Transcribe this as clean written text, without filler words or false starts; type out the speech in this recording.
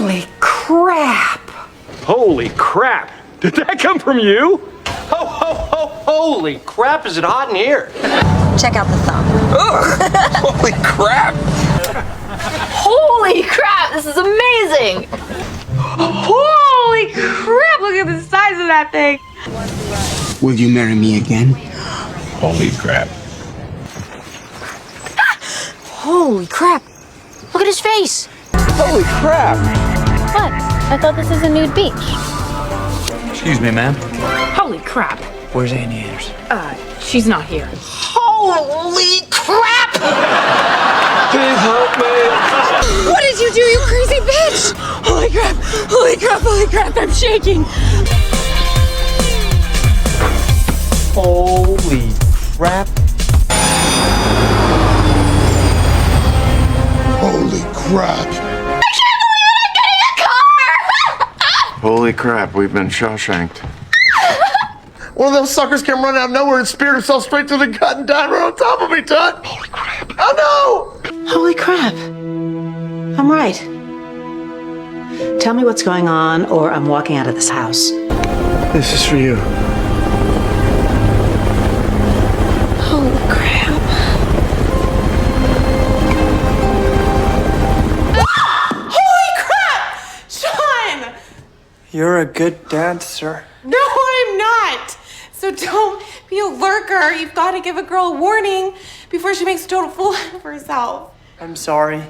Holy crap! Holy crap! Did that come from you? Holy crap, is it hot in here? Check out the thumb. Holy crap! Holy crap, this is amazing! Holy crap, look at the size of that thing! Will you marry me again? Holy crap. Holy crap! Look at his face! Holy crap! What? I thought this is a nude beach. Excuse me, ma'am. Holy crap! Where's Annie Anders? She's not here. Holy crap! Please help me! What did you do, you crazy bitch? Holy crap! Holy crap! Holy crap! I'm shaking! Holy crap! Holy crap! Holy crap, we've been Shawshanked. One of those suckers came running out of nowhere and speared himself straight through the gut and died right on top of me, Todd! Holy crap. Oh no! Holy crap. I'm right. Tell me what's going on, or I'm walking out of this house. This is for you. Holy crap! Holy crap! Sean! You're a good dad, sir. No, I'm not! So don't be a lurker. You've got to give a girl a warning before she makes a total fool of herself. I'm sorry.